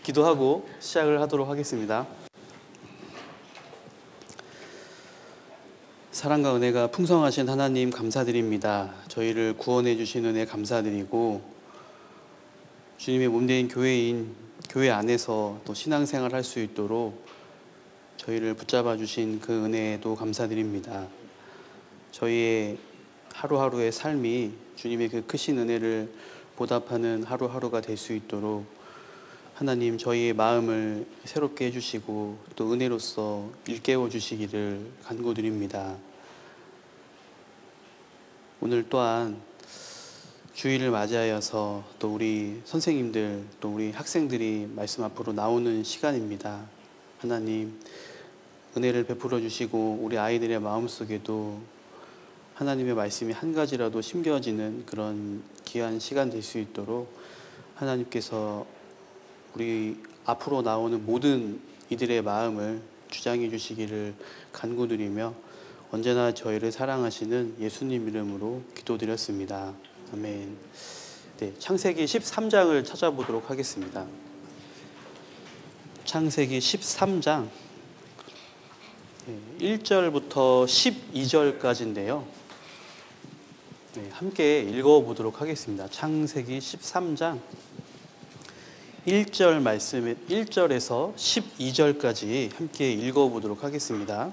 기도하고 시작을 하도록 하겠습니다. 사랑과 은혜가 풍성하신 하나님 감사드립니다. 저희를 구원해 주신 은혜 감사드리고 주님의 몸된 교회 안에서 또 신앙생활 할 수 있도록 저희를 붙잡아 주신 그 은혜에도 감사드립니다. 저희의 하루하루의 삶이 주님의 그 크신 은혜를 보답하는 하루하루가 될 수 있도록 하나님 저희의 마음을 새롭게 해주시고 또 은혜로서 일깨워 주시기를 간구드립니다. 오늘 또한 주일을 맞이하여서 또 우리 선생님들 또 우리 학생들이 말씀 앞으로 나오는 시간입니다. 하나님 은혜를 베풀어 주시고 우리 아이들의 마음속에도 하나님의 말씀이 한 가지라도 심겨지는 그런 귀한 시간 될 수 있도록 하나님께서 우리 앞으로 나오는 모든 이들의 마음을 주장해 주시기를 간구드리며 언제나 저희를 사랑하시는 예수님 이름으로 기도드렸습니다. 아멘. 네, 창세기 13장을 찾아보도록 하겠습니다. 창세기 13장 1절부터 12절까지인데요. 함께 읽어보도록 하겠습니다. 창세기 13장 1절 말씀에 1절에서 12절까지 함께 읽어보도록 하겠습니다.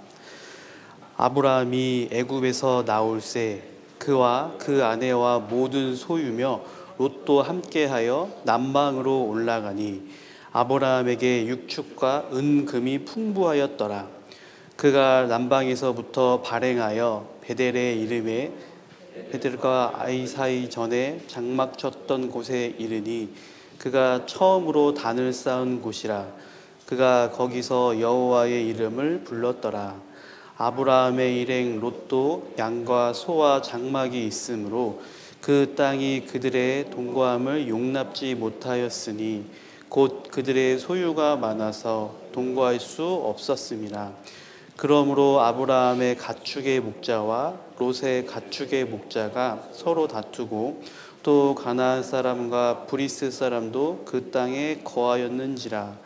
아브라함이 애굽에서 나올새 그와 그 아내와 모든 소유며 롯도 함께하여 남방으로 올라가니 아브라함에게 육축과 은금이 풍부하였더라. 그가 남방에서부터 발행하여 베델의 이름에 베델과 아이 사이 전에 장막 쳤던 곳에 이르니 그가 처음으로 단을 쌓은 곳이라. 그가 거기서 여호와의 이름을 불렀더라. 아브라함의 일행 롯도 양과 소와 장막이 있으므로 그 땅이 그들의 동거함을 용납지 못하였으니 곧 그들의 소유가 많아서 동거할 수 없었음이라. 그러므로 아브라함의 가축의 목자와 롯의 가축의 목자가 서로 다투고 또 가나안 사람과 브리스 사람도 그 땅에 거하였는지라.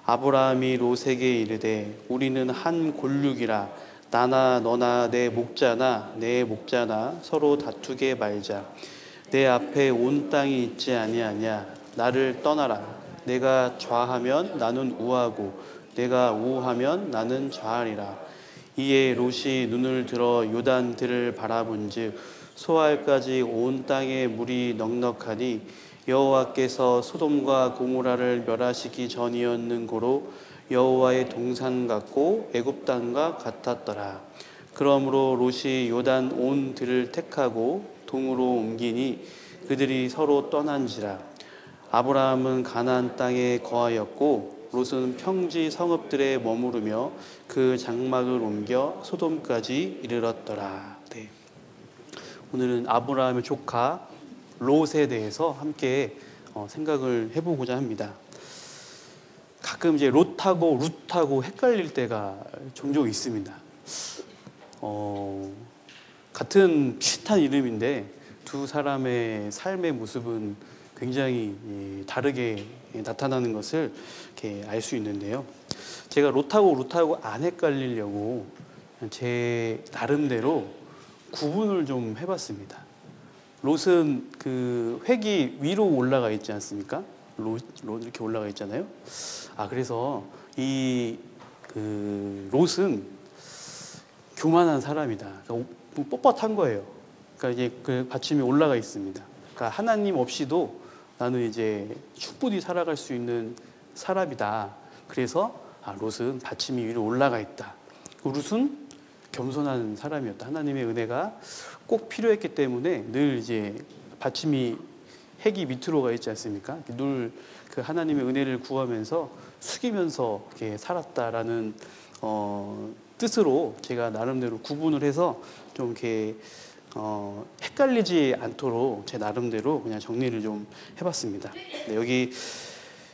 아브라함이 롯에게 이르되 우리는 한 골육이라. 나나 너나 내 목자나 내 목자나 서로 다투게 말자. 내 앞에 온 땅이 있지 아니하냐. 나를 떠나라. 내가 좌하면 나는 우하고 내가 우하면 나는 좌하리라. 이에 롯이 눈을 들어 요단들을 바라본즉 소알까지 온 땅에 물이 넉넉하니 여호와께서 소돔과 고모라를 멸하시기 전이었는고로 여호와의 동산 같고 애굽 땅과 같았더라. 그러므로 롯이 요단 온 들을 택하고 동으로 옮기니 그들이 서로 떠난지라. 아브라함은 가나안 땅에 거하였고 롯은 평지 성읍들에 머무르며 그 장막을 옮겨 소돔까지 이르렀더라. 네. 오늘은 아브라함의 조카 롯에 대해서 함께 생각을 해보고자 합니다. 가끔 이제 롯하고 룻하고 헷갈릴 때가 종종 있습니다. 같은 비슷한 이름인데 두 사람의 삶의 모습은 굉장히 다르게 나타나는 것을 이렇게 알 수 있는데요. 제가 롯하고 안 헷갈리려고 제 나름대로 구분을 좀 해봤습니다. 롯은 그 획이 위로 올라가 있지 않습니까? 롯 이렇게 올라가 있잖아요. 그래서 그 롯은 교만한 사람이다. 그러니까 뻣뻣한 거예요. 그러니까 이제 그 받침이 올라가 있습니다. 그러니까 하나님 없이도 나는 이제 충분히 살아갈 수 있는 사람이다. 그래서 롯은 받침이 위로 올라가 있다. 롯은 겸손한 사람이었다. 하나님의 은혜가 꼭 필요했기 때문에 늘 이제 받침이 핵이 밑으로 가 있지 않습니까? 늘 그 하나님의 은혜를 구하면서 숙이면서 이렇게 살았다라는 뜻으로 제가 나름대로 구분을 해서 좀 이렇게 헷갈리지 않도록 제 나름대로 그냥 정리를 좀 해봤습니다. 네, 여기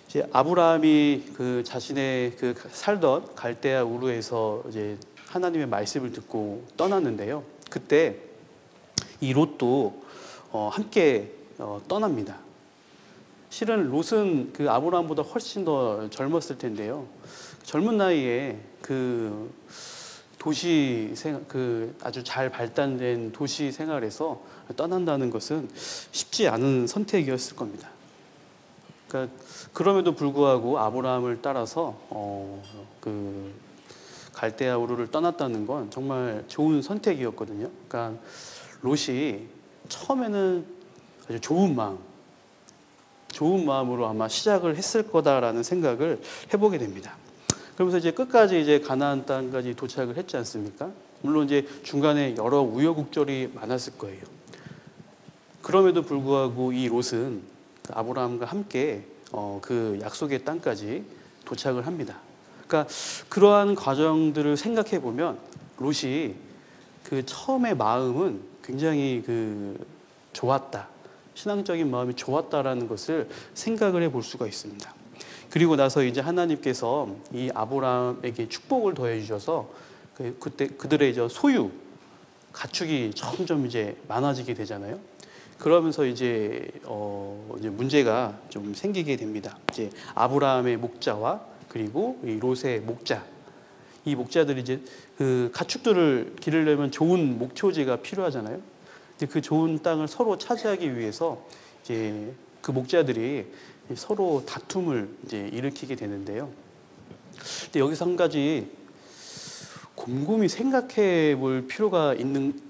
이제 아브라함이 그 자신의 그 살던 갈대아 우르에서 이제 하나님의 말씀을 듣고 떠났는데요. 그때 이 롯도 함께 떠납니다. 실은 롯은 그 아브라함보다 훨씬 더 젊었을 텐데요. 젊은 나이에 그 도시 생활, 그 아주 잘 발달된 도시 생활에서 떠난다는 것은 쉽지 않은 선택이었을 겁니다. 그러니까 그럼에도 불구하고 아브라함을 따라서 그 갈대아 우르를 떠났다는 건 정말 좋은 선택이었거든요. 그러니까 롯이 처음에는 아주 좋은 마음으로 아마 시작을 했을 거다라는 생각을 해보게 됩니다. 그러면서 이제 끝까지 이제 가나안 땅까지 도착을 했지 않습니까? 물론 이제 중간에 여러 우여곡절이 많았을 거예요. 그럼에도 불구하고 이 롯은 아브라함과 함께 그 약속의 땅까지 도착을 합니다. 그러니까 그러한 과정들을 생각해 보면 롯이 그 처음의 마음은 굉장히 그 좋았다. 신앙적인 마음이 좋았다라는 것을 생각을 해볼 수가 있습니다. 그리고 나서 이제 하나님께서 이 아브라함에게 축복을 더해 주셔서 그때 그들의 이제 소유, 가축이 점점 이제 많아지게 되잖아요. 그러면서 이제 문제가 좀 생기게 됩니다. 이제 아브라함의 목자와 그리고 이 롯의 목자, 이 목자들이 이제 그 가축들을 기르려면 좋은 목초지가 필요하잖아요. 근데 그 좋은 땅을 서로 차지하기 위해서 이제 그 목자들이 서로 다툼을 이제 일으키게 되는데요. 근데 여기서 한 가지 곰곰이 생각해 볼 필요가 있는,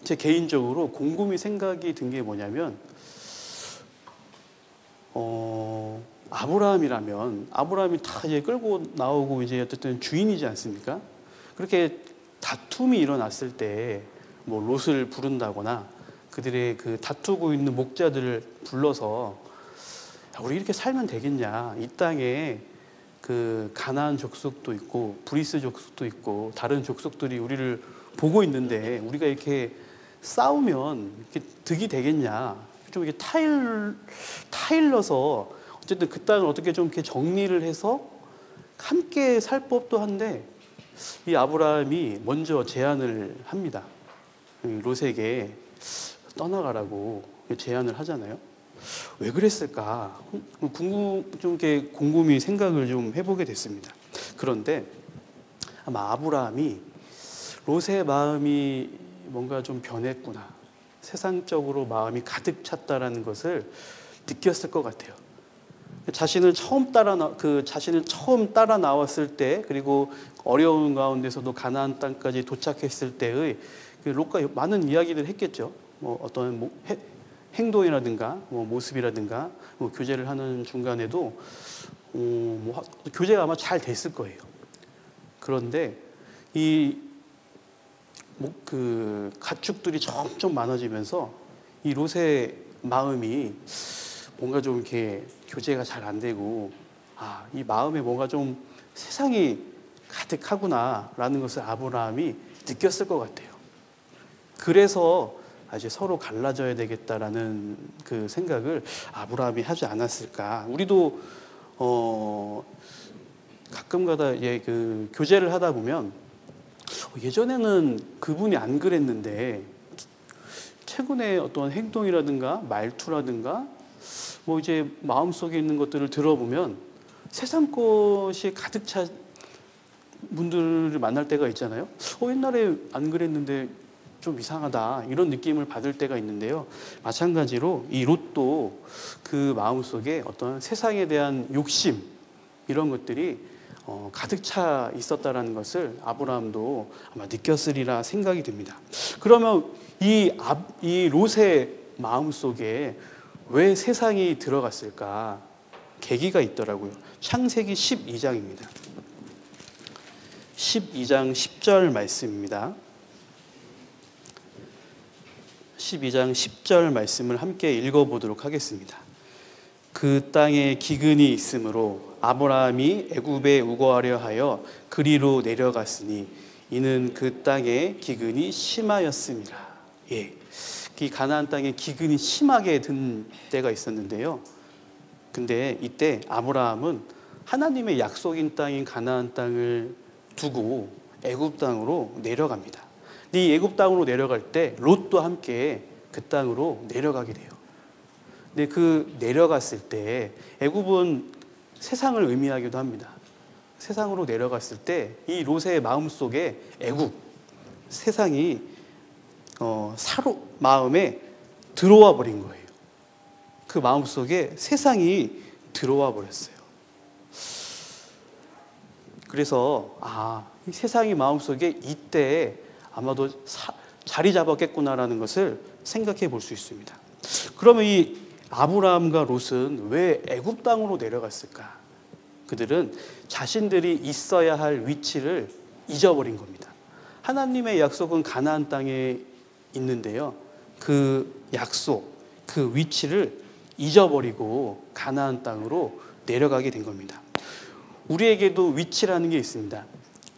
제 개인적으로 곰곰이 생각이 든 게 뭐냐면, 아브라함이 다 이제 끌고 나오고 이제 어쨌든 주인이지 않습니까? 그렇게 다툼이 일어났을 때 뭐 롯을 부른다거나 그들의 그 다투고 있는 목자들을 불러서 우리 이렇게 살면 되겠냐? 이 땅에 그 가나안 족속도 있고 브리스 족속도 있고 다른 족속들이 우리를 보고 있는데 우리가 이렇게 싸우면 이렇게 득이 되겠냐? 좀 이렇게 타일러서 어쨌든 그 땅을 어떻게 좀 이렇게 정리를 해서 함께 살 법도 한데 이 아브라함이 먼저 제안을 합니다. 롯에게 떠나가라고 제안을 하잖아요. 왜 그랬을까? 좀 이렇게 곰곰이 생각을 좀 해보게 됐습니다. 그런데 아마 아브라함이 롯의 마음이 뭔가 좀 변했구나, 세상적으로 마음이 가득 찼다라는 것을 느꼈을 것 같아요. 자신을 처음 따라 나왔을 때, 그리고 어려운 가운데서도 가나안 땅까지 도착했을 때의 그 롯과 많은 이야기들을 했겠죠. 뭐 어떤 행동이라든가 뭐 모습이라든가 뭐 교제를 하는 중간에도 교제가 아마 잘 됐을 거예요. 그런데 그 가축들이 점점 많아지면서 이 롯의 마음이 뭔가 좀 이렇게 교제가 잘 안 되고, 이 마음에 뭔가 좀 세상이 가득하구나라는 것을 아브라함이 느꼈을 것 같아요. 그래서 이제 서로 갈라져야 되겠다라는 그 생각을 아브라함이 하지 않았을까. 우리도 가끔가다 그 교제를 하다 보면 예전에는 그분이 안 그랬는데 최근에 어떤 행동이라든가 말투라든가 뭐 이제 마음속에 있는 것들을 들어보면 세상 것이 가득 찬 분들을 만날 때가 있잖아요. 옛날에 안 그랬는데 좀 이상하다, 이런 느낌을 받을 때가 있는데요. 마찬가지로 이 롯도 그 마음속에 어떤 세상에 대한 욕심, 이런 것들이 가득 차 있었다라는 것을 아브라함도 아마 느꼈으리라 생각이 듭니다. 그러면 이 롯의 마음속에 왜 세상이 들어갔을까? 계기가 있더라고요. 창세기 12장입니다. 12장 10절 말씀입니다. 12장 10절 말씀을 함께 읽어보도록 하겠습니다. 그 땅에 기근이 있으므로 아브라함이 애굽에 우거하려 하여 그리로 내려갔으니 이는 그 땅에 기근이 심하였습니다. 이 가나안 땅에 기근이 심하게 든 때가 있었는데요. 근데 이때 아브라함은 하나님의 약속인 땅인 가나안 땅을 두고 애굽 땅으로 내려갑니다. 이 애굽 땅으로 내려갈 때 롯도 함께 그 땅으로 내려가게 돼요. 근데 그 내려갔을 때 애굽은 세상을 의미하기도 합니다. 세상으로 내려갔을 때 이 롯의 마음속에 애굽, 세상이 사로 마음에 들어와 버린 거예요. 그 마음속에 세상이 들어와 버렸어요. 그래서 이 세상이 마음속에 이때 아마도 자리 잡았겠구나라는 것을 생각해 볼 수 있습니다. 그러면 이 아브라함과 롯은 왜 애굽 땅으로 내려갔을까? 그들은 자신들이 있어야 할 위치를 잊어버린 겁니다. 하나님의 약속은 가나안 땅에 있는데요. 그 약속, 그 위치를 잊어버리고 가나안 땅으로 내려가게 된 겁니다. 우리에게도 위치라는 게 있습니다.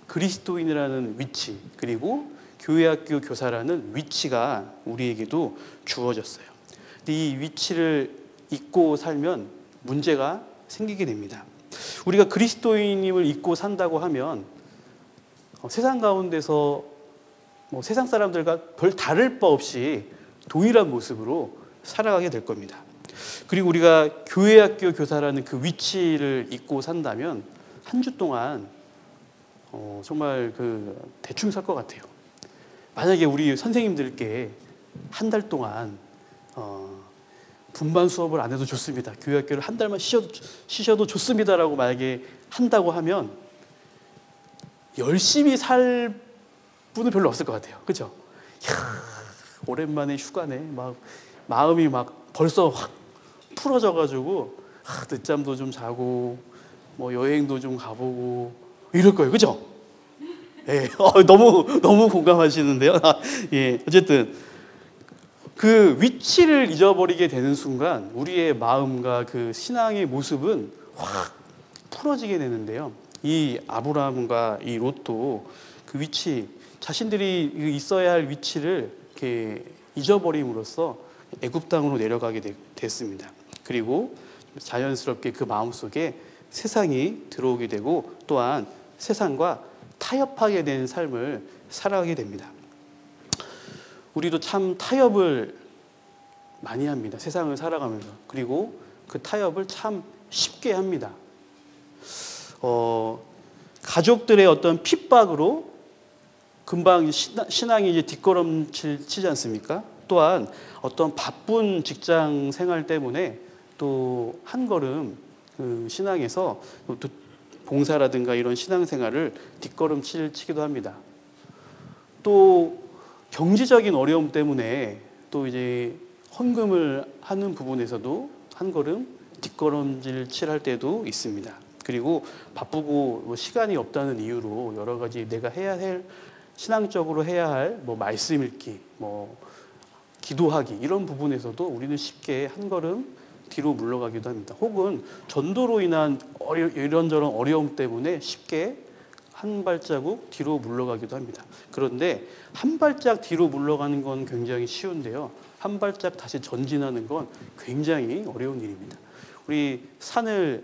그리스도인이라는 위치, 그리고 교회학교 교사라는 위치가 우리에게도 주어졌어요. 근데 이 위치를 잊고 살면 문제가 생기게 됩니다. 우리가 그리스도인임을 잊고 산다고 하면 세상 가운데서 세상 사람들과 별 다를 바 없이 동일한 모습으로 살아가게 될 겁니다. 그리고 우리가 교회학교 교사라는 그 위치를 잊고 산다면 한 주 동안 정말 대충 살 것 같아요. 만약에 우리 선생님들께 한 달 동안 분반 수업을 안 해도 좋습니다. 교회학교를 한 달만 쉬셔도 좋습니다라고 만약에 한다고 하면 열심히 살 분은 별로 없을 것 같아요. 그렇죠? 오랜만에 휴가네. 마음이 벌써 확 풀어져가지고 늦잠도 좀 자고 여행도 좀 가보고 이럴 거예요. 그렇죠? 예, 너무 공감하시는데요. 예, 어쨌든 그 위치를 잊어버리게 되는 순간 우리의 마음과 그 신앙의 모습은 확 풀어지게 되는데요. 이 아브라함과 이 롯도 그 위치, 자신들이 있어야 할 위치를 이렇게 잊어버림으로써 애굽 땅으로 내려가게 됐습니다. 그리고 자연스럽게 그 마음속에 세상이 들어오게 되고 또한 세상과 타협하게 된 삶을 살아가게 됩니다. 우리도 참 타협을 많이 합니다. 세상을 살아가면서. 그리고 그 타협을 참 쉽게 합니다. 가족들의 어떤 핍박으로 금방 신앙이 이제 뒷걸음질 치지 않습니까? 또한 어떤 바쁜 직장 생활 때문에 또 한 걸음 그 신앙에서 또 봉사라든가 이런 신앙생활을 뒷걸음치기도 합니다. 또 경제적인 어려움 때문에 또 이제 헌금을 하는 부분에서도 한 걸음 뒷걸음질 칠 때도 있습니다. 그리고 바쁘고 시간이 없다는 이유로 여러 가지 내가 해야 할 신앙적으로 해야 할 말씀 읽기, 기도하기 이런 부분에서도 우리는 쉽게 한 걸음 뒤로 물러가기도 합니다. 혹은 전도로 인한 이런저런 어려움 때문에 쉽게 한 발자국 뒤로 물러가기도 합니다. 그런데 한 발짝 뒤로 물러가는 건 굉장히 쉬운데요. 한 발짝 다시 전진하는 건 굉장히 어려운 일입니다. 우리 산을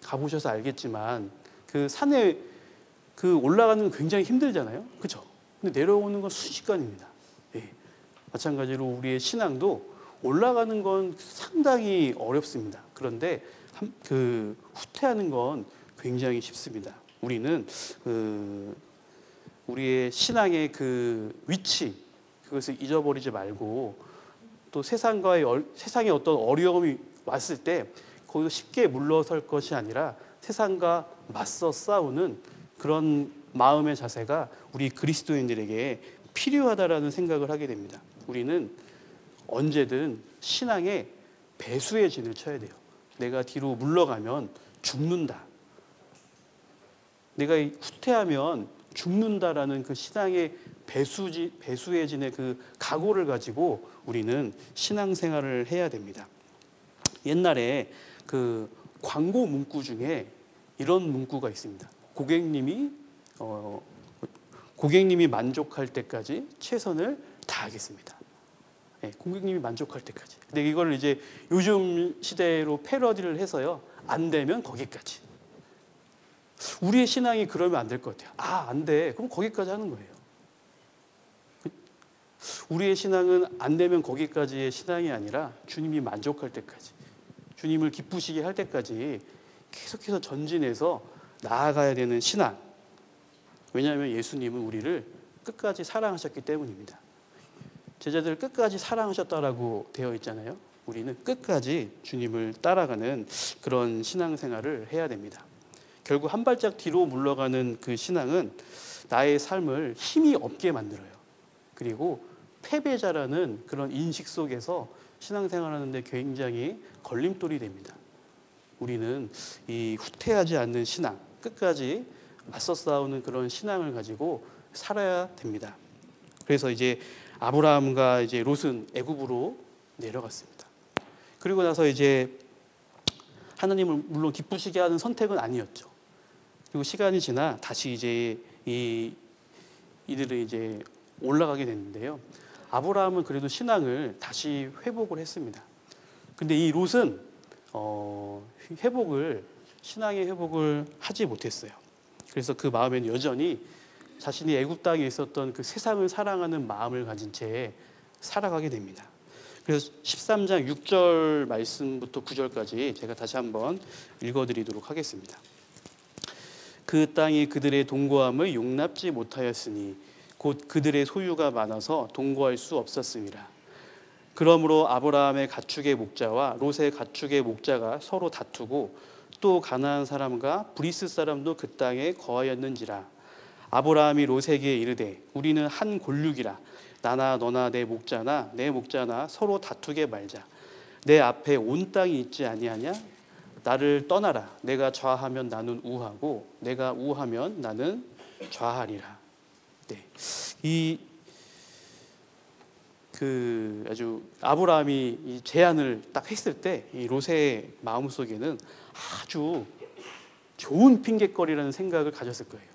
가보셔서 알겠지만 그 산에 올라가는 건 굉장히 힘들잖아요. 그렇죠? 근데 내려오는 건 순식간입니다. 예. 마찬가지로 우리의 신앙도 올라가는 건 상당히 어렵습니다. 그런데 후퇴하는 건 굉장히 쉽습니다. 우리는 우리의 신앙의 그 위치 그것을 잊어버리지 말고 또 세상의 어떤 어려움이 왔을 때 거기서 쉽게 물러설 것이 아니라 세상과 맞서 싸우는 그런 마음의 자세가 우리 그리스도인들에게 필요하다라는 생각을 하게 됩니다. 우리는 언제든 신앙의 배수의 진을 쳐야 돼요. 내가 뒤로 물러가면 죽는다. 내가 후퇴하면 죽는다라는 그 신앙의 배수의 진의 그 각오를 가지고 우리는 신앙생활을 해야 됩니다. 옛날에 그 광고 문구 중에 이런 문구가 있습니다. 고객님이 만족할 때까지 최선을 다하겠습니다. 네, 고객님이 만족할 때까지. 근데 이걸 이제 요즘 시대로 패러디를 해서요. 안 되면 거기까지. 우리의 신앙이 그러면 안 될 것 같아요. 안 돼. 그럼 거기까지 하는 거예요. 우리의 신앙은 안 되면 거기까지의 신앙이 아니라 주님이 만족할 때까지, 주님을 기쁘시게 할 때까지 계속해서 전진해서 나아가야 되는 신앙. 왜냐하면 예수님은 우리를 끝까지 사랑하셨기 때문입니다. 제자들을 끝까지 사랑하셨다라고 되어 있잖아요. 우리는 끝까지 주님을 따라가는 그런 신앙생활을 해야 됩니다. 결국 한 발짝 뒤로 물러가는 그 신앙은 나의 삶을 힘이 없게 만들어요. 그리고 패배자라는 그런 인식 속에서 신앙생활하는데 굉장히 걸림돌이 됩니다. 우리는 이 후퇴하지 않는 신앙, 끝까지 맞서 싸우는 그런 신앙을 가지고 살아야 됩니다. 그래서 이제 아브라함과 이제 롯은 애굽으로 내려갔습니다. 그리고 나서 이제 하나님을 물론 기쁘시게 하는 선택은 아니었죠. 그리고 시간이 지나 다시 이제 이들은 이제 올라가게 됐는데요. 아브라함은 그래도 신앙을 다시 회복을 했습니다. 근데 이 롯은 신앙의 회복을 하지 못했어요. 그래서 그 마음에는 여전히 자신이 애굽 땅에 있었던 그 세상을 사랑하는 마음을 가진 채 살아가게 됩니다. 그래서 13장 6절 말씀부터 9절까지 제가 다시 한번 읽어드리도록 하겠습니다. 그 땅이 그들의 동거함을 용납지 못하였으니 곧 그들의 소유가 많아서 동거할 수 없었음이라. 그러므로 아브라함의 가축의 목자와 롯의 가축의 목자가 서로 다투고 또 가나안 사람과 브리스 사람도 그 땅에 거하였는지라. 아브라함이 롯에게 이르되 우리는 한 골육이라. 나나 너나 내 목자나 내 목자나 서로 다투게 말자. 내 앞에 온 땅이 있지 아니하냐? 나를 떠나라. 내가 좌하면 나는 우하고 내가 우하면 나는 좌하리라. 네. 아주 아브라함이 이 제안을 딱 했을 때 이 롯의 마음속에는 아주 좋은 핑계거리라는 생각을 가졌을 거예요.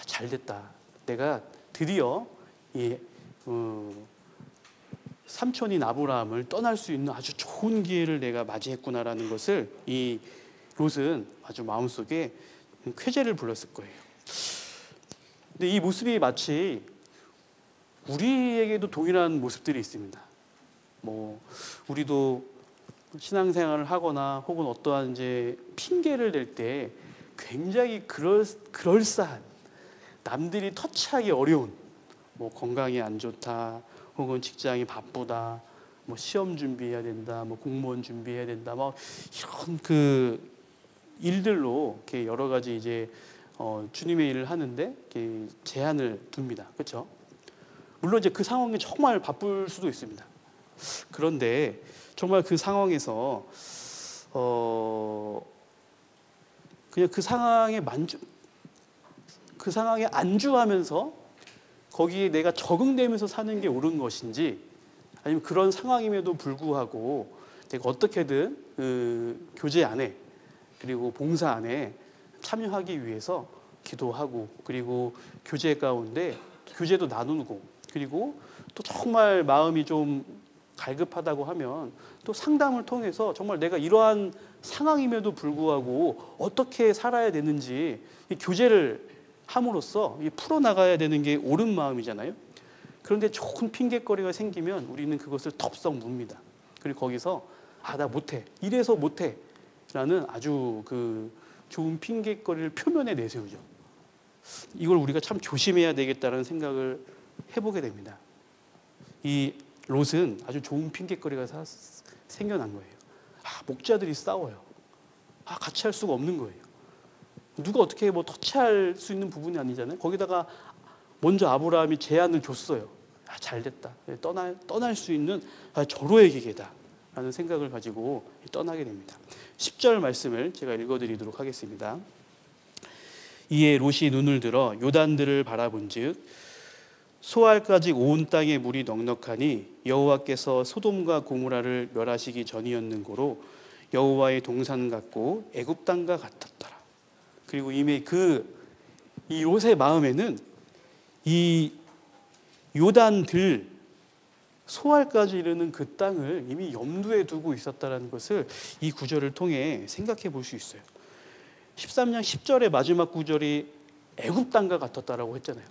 잘 됐다. 내가 드디어 삼촌인 아브라함을 떠날 수 있는 아주 좋은 기회를 내가 맞이했구나라는 것을 이 롯은 아주 마음속에 쾌재를 불렀을 거예요. 근데 이 모습이 마치 우리에게도 동일한 모습들이 있습니다. 우리도 신앙생활을 하거나 혹은 어떠한 이제 핑계를 댈 때 굉장히 그럴싸한, 남들이 터치하기 어려운, 건강이 안 좋다, 혹은 직장이 바쁘다, 시험 준비해야 된다, 공무원 준비해야 된다, 이런 그 일들로 이렇게 여러 가지 이제 주님의 일을 하는데 이렇게 제한을 둡니다. 그렇죠? 물론 이제 그 상황이 정말 바쁠 수도 있습니다. 그런데 정말 그 상황에서 그냥 그 상황에 안주하면서 거기에 내가 적응되면서 사는 게 옳은 것인지, 아니면 그런 상황임에도 불구하고 내가 어떻게든 교제 안에 그리고 봉사 안에 참여하기 위해서 기도하고, 그리고 교제 가운데 교제도 나누고, 그리고 또 정말 마음이 좀 갈급하다고 하면 또 상담을 통해서 정말 내가 이러한 상황임에도 불구하고 어떻게 살아야 되는지 이 교제를 함으로써 풀어나가야 되는 게 옳은 마음이잖아요. 그런데 좋은 핑계거리가 생기면 우리는 그것을 덥석 묻니다. 그리고 거기서 나 못해, 이래서 못해 라는 아주 그 좋은 핑계거리를 표면에 내세우죠. 이걸 우리가 참 조심해야 되겠다는 생각을 해보게 됩니다. 이 롯은 아주 좋은 핑계거리가 생겨난 거예요. 목자들이 싸워요. 같이 할 수가 없는 거예요. 누가 어떻게 터치할 수 있는 부분이 아니잖아요. 거기다가 먼저 아브라함이 제안을 줬어요. 잘 됐다. 떠날 수 있는 절호의 기회다 라는 생각을 가지고 떠나게 됩니다. 10절 말씀을 제가 읽어드리도록 하겠습니다. 이에 롯이 눈을 들어 요단들을 바라본즉 소알까지 온 땅에 물이 넉넉하니 여호와께서 소돔과 고모라를 멸하시기 전이었는고로 여호와의 동산 같고 애굽 땅과 같았더라. 그리고 이미 이 롯의 마음에는 이 요단들 소알까지 이르는 그 땅을 이미 염두에 두고 있었다는 것을 이 구절을 통해 생각해 볼 수 있어요. 13장 10절의 마지막 구절이 애굽 땅과 같았다라고 했잖아요.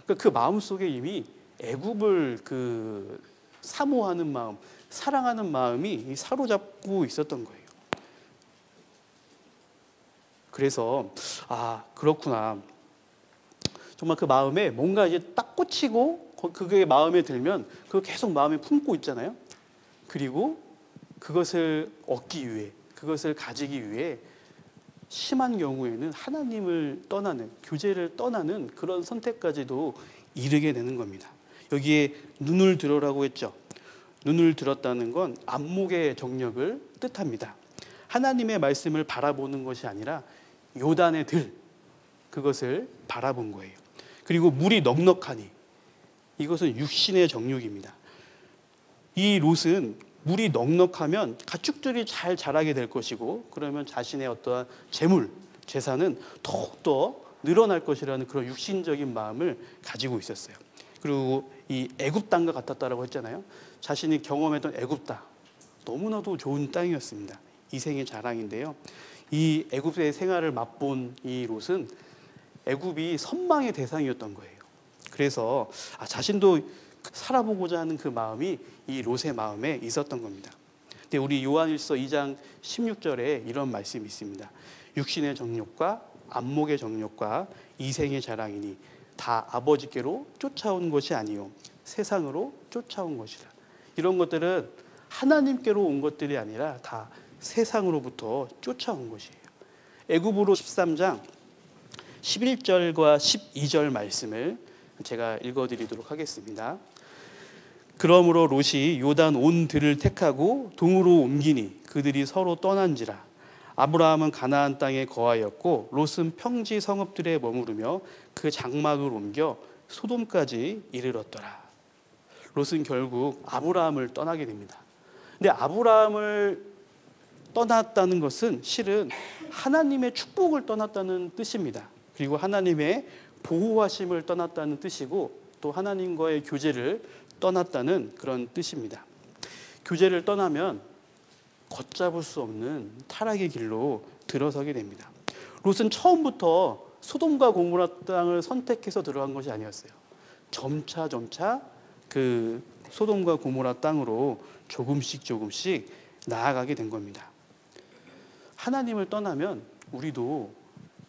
그러니까 그 마음속에 이미 애굽을 그 사모하는 마음, 사랑하는 마음이 사로잡고 있었던 거예요. 그래서 그렇구나. 정말 그 마음에 뭔가 이제 딱 꽂히고 그게 마음에 들면 그거 계속 마음에 품고 있잖아요. 그리고 그것을 얻기 위해, 그것을 가지기 위해 심한 경우에는 하나님을 떠나는, 교제를 떠나는 그런 선택까지도 이르게 되는 겁니다. 여기에 눈을 들어라고 했죠. 눈을 들었다는 건 안목의 정력을 뜻합니다. 하나님의 말씀을 바라보는 것이 아니라 요단의 들, 그것을 바라본 거예요. 그리고 물이 넉넉하니, 이것은 육신의 정욕입니다. 이 롯은 물이 넉넉하면 가축들이 잘 자라게 될 것이고, 그러면 자신의 어떠한 재물, 재산은 더욱더 늘어날 것이라는 그런 육신적인 마음을 가지고 있었어요. 그리고 이 애굽 땅과 같았다라고 했잖아요. 자신이 경험했던 애굽 땅, 너무나도 좋은 땅이었습니다. 이생의 자랑인데요. 이 애굽의 생활을 맛본 이 롯은 애굽이 선망의 대상이었던 거예요. 그래서 자신도 살아보고자 하는 그 마음이 이 롯의 마음에 있었던 겁니다. 근데 우리 요한일서 2장 16절에 이런 말씀이 있습니다. 육신의 정욕과 안목의 정욕과 이생의 자랑이니 다 아버지께로 쫓아온 것이 아니요 세상으로 쫓아온 것이라. 이런 것들은 하나님께로 온 것들이 아니라 다 세상으로부터 쫓아온 것이에요. 애굽으로 13장 11절과 12절 말씀을 제가 읽어드리도록 하겠습니다. 그러므로 롯이 요단 온 들을 택하고 동으로 옮기니 그들이 서로 떠난지라. 아브라함은 가나안 땅에 거하였고 롯은 평지 성읍들에 머무르며 그 장막을 옮겨 소돔까지 이르렀더라. 롯은 결국 아브라함을 떠나게 됩니다. 근데 아브라함을 떠났다는 것은 실은 하나님의 축복을 떠났다는 뜻입니다. 그리고 하나님의 보호하심을 떠났다는 뜻이고, 또 하나님과의 교제를 떠났다는 그런 뜻입니다. 교제를 떠나면 걷잡을 수 없는 타락의 길로 들어서게 됩니다. 롯은 처음부터 소돔과 고모라 땅을 선택해서 들어간 것이 아니었어요. 점차 그 소돔과 고모라 땅으로 조금씩 나아가게 된 겁니다. 하나님을 떠나면 우리도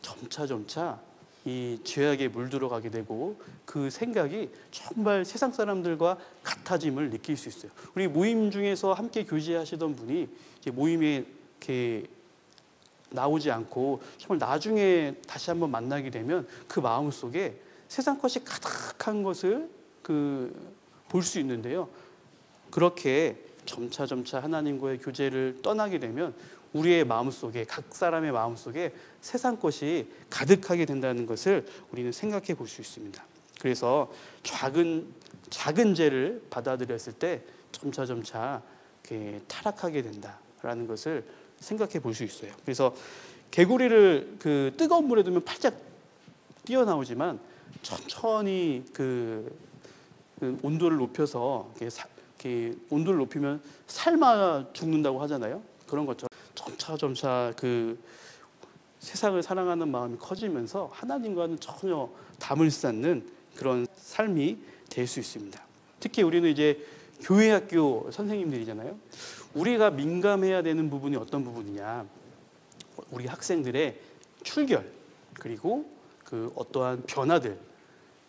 점차 이 죄악에 물들어가게 되고 그 생각이 정말 세상 사람들과 같아짐을 느낄 수 있어요. 우리 모임 중에서 함께 교제하시던 분이 이제 모임에 이렇게 나오지 않고 정말 나중에 다시 한번 만나게 되면 그 마음 속에 세상 것이 가득한 것을 볼 수 있는데요. 그렇게 점차 하나님과의 교제를 떠나게 되면 우리의 마음속에, 각 사람의 마음속에 세상 것이 가득하게 된다는 것을 우리는 생각해 볼 수 있습니다. 그래서 작은 죄를 받아들였을 때 점차 이렇게 타락하게 된다라는 것을 생각해 볼 수 있어요. 그래서 개구리를 그 뜨거운 물에 두면 팔짝 뛰어나오지만 천천히 그 온도를 높여서 온도를 높이면 삶아 죽는다고 하잖아요. 그런 것처럼 점차 그 세상을 사랑하는 마음이 커지면서 하나님과는 전혀 담을 쌓는 그런 삶이 될 수 있습니다. 특히 우리는 이제 교회학교 선생님들이잖아요. 우리가 민감해야 되는 부분이 어떤 부분이냐? 우리 학생들의 출결, 그리고 그 어떠한 변화들,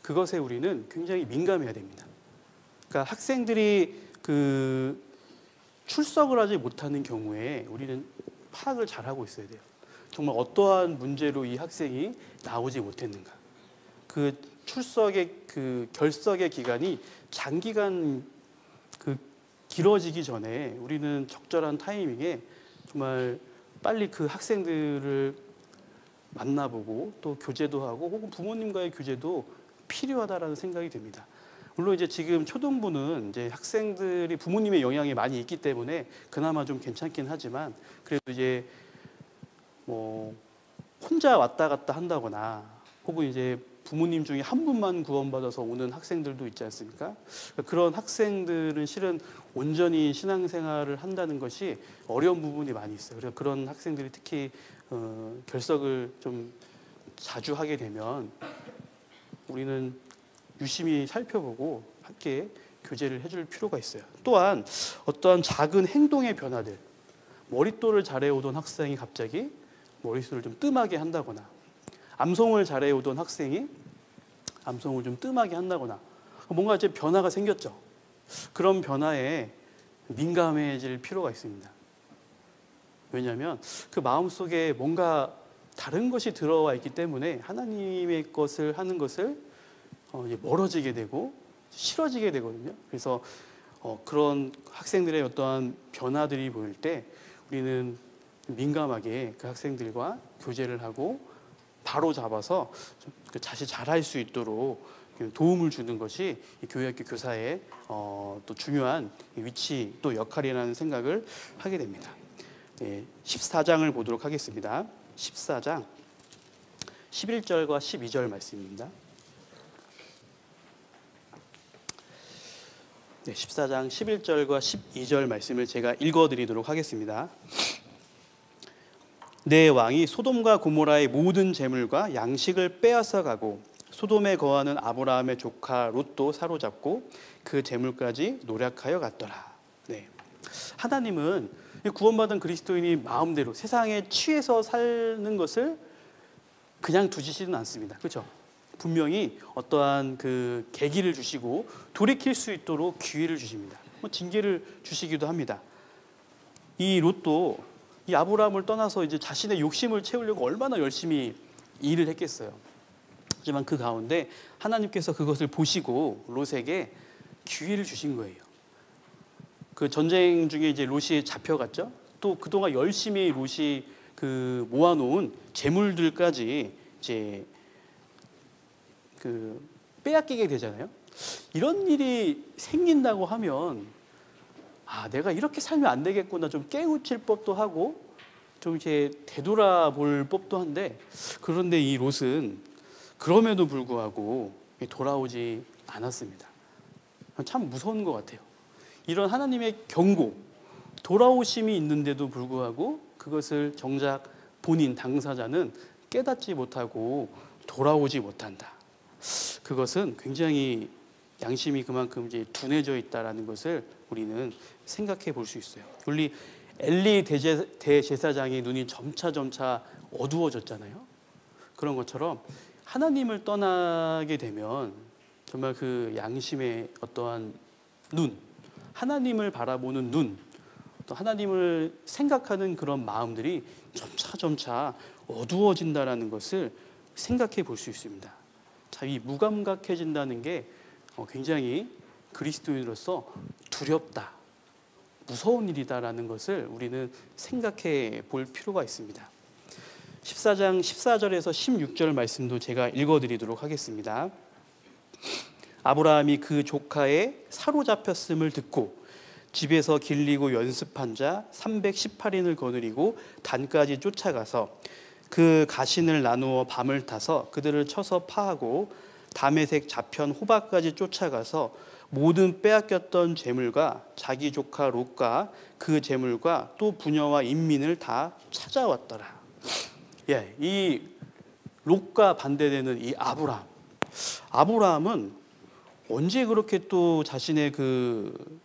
그것에 우리는 굉장히 민감해야 됩니다. 그러니까 학생들이 그 출석을 하지 못하는 경우에 우리는 파악을 잘하고 있어야 돼요. 정말 어떠한 문제로 이 학생이 나오지 못했는가. 그 출석의 그 결석의 기간이 장기간 길어지기 전에 우리는 적절한 타이밍에 정말 빨리 그 학생들을 만나보고 또 교제도 하고 혹은 부모님과의 교제도 필요하다라는 생각이 듭니다. 물론 이제 지금 초등부는 이제 학생들이 부모님의 영향이 많이 있기 때문에 그나마 좀 괜찮긴 하지만, 그래도 이제 뭐 혼자 왔다 갔다 한다거나 혹은 이제 부모님 중에 한 분만 구원받아서 오는 학생들도 있지 않습니까? 그런 학생들은 실은 온전히 신앙생활을 한다는 것이 어려운 부분이 많이 있어요. 그래서 그런 학생들이 특히 결석을 좀 자주 하게 되면 우리는 유심히 살펴보고 함께 교제를 해줄 필요가 있어요. 또한 어떠한 작은 행동의 변화들, 머릿돌을 잘해오던 학생이 갑자기 머릿속을 좀 뜸하게 한다거나, 암송을 잘해오던 학생이 암송을 좀 뜸하게 한다거나, 뭔가 이제 변화가 생겼죠. 그런 변화에 민감해질 필요가 있습니다. 왜냐하면 그 마음속에 뭔가 다른 것이 들어와 있기 때문에 하나님의 것을 하는 것을 이제 멀어지게 되고 싫어지게 되거든요. 그래서 그런 학생들의 어떠한 변화들이 보일 때 우리는 민감하게 그 학생들과 교제를 하고 바로 잡아서 자칫 잘할 수 있도록 도움을 주는 것이 교회학교 교사의 또 중요한 위치 또 역할이라는 생각을 하게 됩니다. 14장을 보도록 하겠습니다. 14장 11절과 12절 말씀입니다. 14장 11절과 12절 말씀을 제가 읽어드리도록 하겠습니다. 내 왕이 소돔과 고모라의 모든 재물과 양식을 빼앗아 가고 소돔에 거하는 아브라함의 조카 롯도 사로잡고 그 재물까지 노략하여 갔더라. 네. 하나님은 구원받은 그리스도인이 마음대로 세상에 취해서 사는 것을 그냥 두시지는 않습니다. 그렇죠? 분명히 어떠한 그 계기를 주시고 돌이킬 수 있도록 기회를 주십니다. 징계를 주시기도 합니다. 이 롯도 이 아브라함을 떠나서 이제 자신의 욕심을 채우려고 얼마나 열심히 일을 했겠어요. 하지만 그 가운데 하나님께서 그것을 보시고 롯에게 기회를 주신 거예요. 그 전쟁 중에 이제 롯이 잡혀갔죠. 또 그동안 열심히 롯이 그 모아놓은 재물들까지 이제 그 빼앗기게 되잖아요. 이런 일이 생긴다고 하면 내가 이렇게 살면 안 되겠구나 좀 깨우칠 법도 하고 좀 이렇게 되돌아볼 법도 한데, 그런데 이 롯은 그럼에도 불구하고 돌아오지 않았습니다. 참 무서운 것 같아요. 이런 하나님의 경고, 돌아오심이 있는데도 불구하고 그것을 정작 본인 당사자는 깨닫지 못하고 돌아오지 못한다. 그것은 굉장히 양심이 그만큼 이제 둔해져 있다라는 것을 우리는 생각해 볼 수 있어요. 우리 엘리 대제사장의 눈이 점차 어두워졌잖아요. 그런 것처럼 하나님을 떠나게 되면 정말 그 양심의 어떠한 눈, 하나님을 바라보는 눈, 또 하나님을 생각하는 그런 마음들이 점차 어두워진다라는 것을 생각해 볼 수 있습니다. 자, 이 무감각해진다는 게 굉장히 그리스도인으로서 두렵다, 무서운 일이다라는 것을 우리는 생각해 볼 필요가 있습니다. 14장 14절에서 16절 말씀도 제가 읽어드리도록 하겠습니다. 아브라함이 그 조카의 사로잡혔음을 듣고 집에서 길리고 연습한 자 318인을 거느리고 단까지 쫓아가서 그 가신을 나누어 밤을 타서 그들을 쳐서 파하고 다메섹 자편 호박까지 쫓아가서 모든 빼앗겼던 재물과 자기 조카 롯과 그 재물과 또 부녀와 인민을 다 찾아왔더라. 이 롯과 반대되는 이 아브라함은 언제 그렇게 또 자신의 그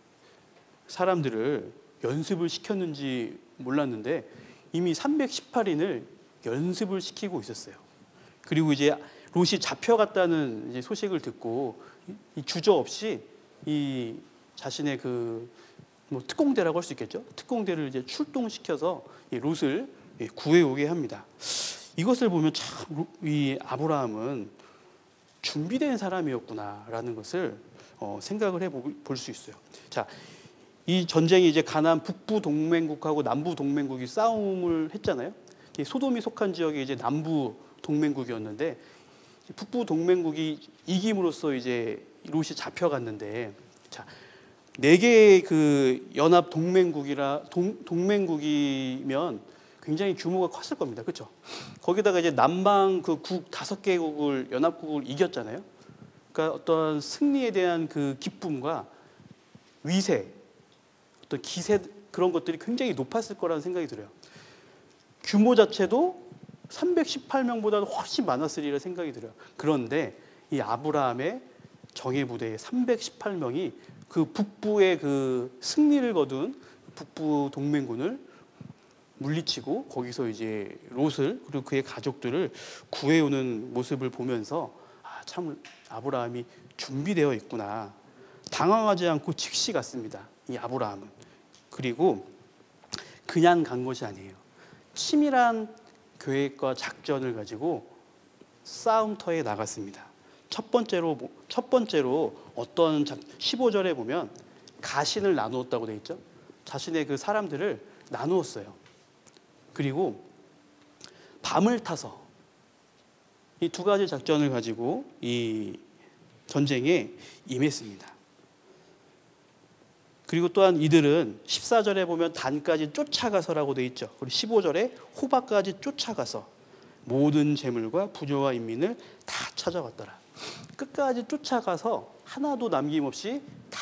사람들을 연습을 시켰는지 몰랐는데 이미 318인을 연습을 시키고 있었어요. 그리고 이제 롯이 잡혀갔다는 이제 소식을 듣고 주저없이 이 자신의 그 특공대라고 할 수 있겠죠. 특공대를 이제 출동시켜서 이 롯을 구해오게 합니다. 이것을 보면 참 이 아브라함은 준비된 사람이었구나라는 것을 생각을 해볼 수 있어요. 자, 이 전쟁이 이제 가나안 북부 동맹국하고 남부 동맹국이 싸움을 했잖아요. 소돔이 속한 지역이 이제 남부 동맹국이었는데 북부 동맹국이 이김으로써 이제 롯이 잡혀갔는데, 자, 4개의 그 연합 동맹국이면 굉장히 규모가 컸을 겁니다. 그렇죠? 거기다가 이제 남방 그 국 5개국을 연합국을 이겼잖아요. 그러니까 어떤 승리에 대한 그 기쁨과 위세, 어떤 기세 그런 것들이 굉장히 높았을 거라는 생각이 들어요. 규모 자체도 318명보다도 훨씬 많았으리라 생각이 들어요. 그런데 이 아브라함의 정예 부대 318명이 그 북부의 그 승리를 거둔 북부 동맹군을 물리치고 거기서 이제 롯을 그리고 그의 가족들을 구해오는 모습을 보면서 참 아브라함이 준비되어 있구나. 당황하지 않고 즉시 갔습니다. 이 아브라함은. 그리고 그냥 간 것이 아니에요. 치밀한 계획과 작전을 가지고 싸움터에 나갔습니다. 첫 번째로 어떤 15절에 보면 가신을 나누었다고 되어 있죠. 자신의 그 사람들을 나누었어요. 그리고 밤을 타서 이 두 가지 작전을 가지고 이 전쟁에 임했습니다. 그리고 또한 이들은 14절에 보면 단까지 쫓아가서라고 되어 있죠. 그리고 15절에 호박까지 쫓아가서 모든 재물과 부녀와 인민을 다 찾아왔더라. 끝까지 쫓아가서 하나도 남김없이 다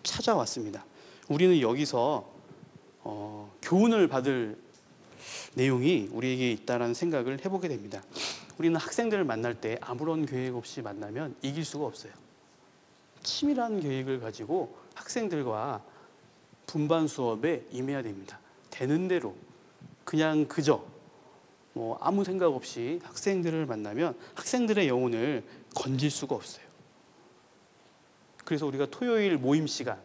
찾아왔습니다. 우리는 여기서 교훈을 받을 내용이 우리에게 있다는 생각을 해보게 됩니다. 우리는 학생들을 만날 때 아무런 계획 없이 만나면 이길 수가 없어요. 치밀한 계획을 가지고 학생들과 분반 수업에 임해야 됩니다. 되는 대로 그냥 그저 아무 생각 없이 학생들을 만나면 학생들의 영혼을 건질 수가 없어요. 그래서 우리가 토요일 모임 시간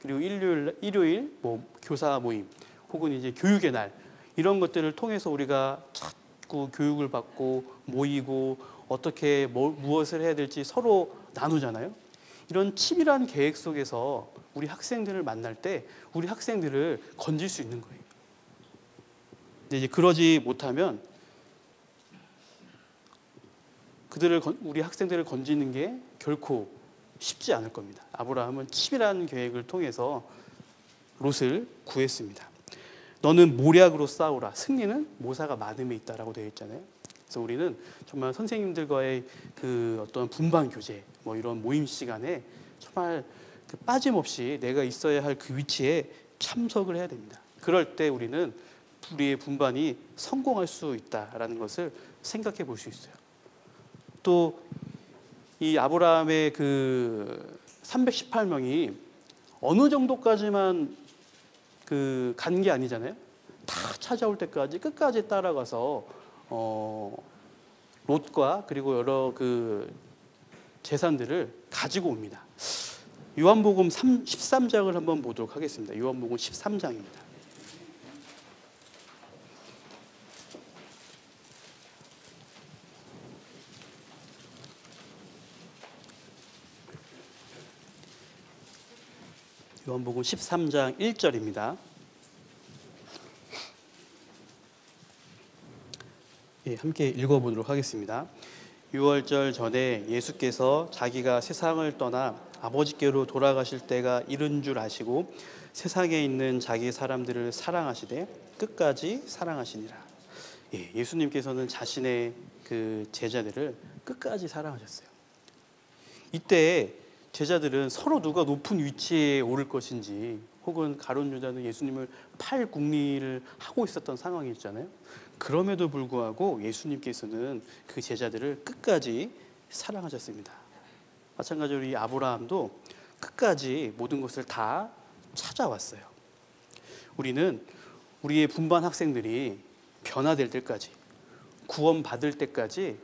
그리고 일요일 교사 모임 혹은 이제 교육의 날 이런 것들을 통해서 우리가 자꾸 교육을 받고 모이고 어떻게 무엇을 해야 될지 서로 나누잖아요. 이런 치밀한 계획 속에서 우리 학생들을 만날 때 우리 학생들을 건질 수 있는 거예요. 근데 이제 그러지 못하면 우리 학생들을 건지는 게 결코 쉽지 않을 겁니다. 아브라함은 치밀한 계획을 통해서 롯을 구했습니다. 너는 모략으로 싸우라. 승리는 모사가 많음에 있다라고 되어 있잖아요. 그래서 우리는 정말 선생님들과의 그 어떤 분반 교제, 이런 모임 시간에 정말 빠짐없이 내가 있어야 할 그 위치에 참석을 해야 됩니다. 그럴 때 우리는 우리의 분반이 성공할 수 있다라는 것을 생각해 볼 수 있어요. 또 이 아브라함의 그 318명이 어느 정도까지만 간 게 아니잖아요. 다 찾아올 때까지 끝까지 따라가서 롯과 그리고 여러 그 재산들을 가지고 옵니다. 요한복음 13장을 한번 보도록 하겠습니다. 요한복음 13장입니다. 요한복음 13장 1절입니다. 함께 읽어보도록 하겠습니다. 유월절 전에 예수께서 자기가 세상을 떠나 아버지께로 돌아가실 때가 이른 줄 아시고 세상에 있는 자기 사람들을 사랑하시되 끝까지 사랑하시니라. 예수님께서는 자신의 그 제자들을 끝까지 사랑하셨어요. 이때 제자들은 서로 누가 높은 위치에 오를 것인지 혹은 가룟 유다는 예수님을 팔궁리를 하고 있었던 상황이었잖아요. 그럼에도 불구하고 예수님께서는 그 제자들을 끝까지 사랑하셨습니다. 마찬가지로 이 아브라함도 끝까지 모든 것을 다 찾아왔어요. 우리는 우리의 분반 학생들이 변화될 때까지, 구원받을 때까지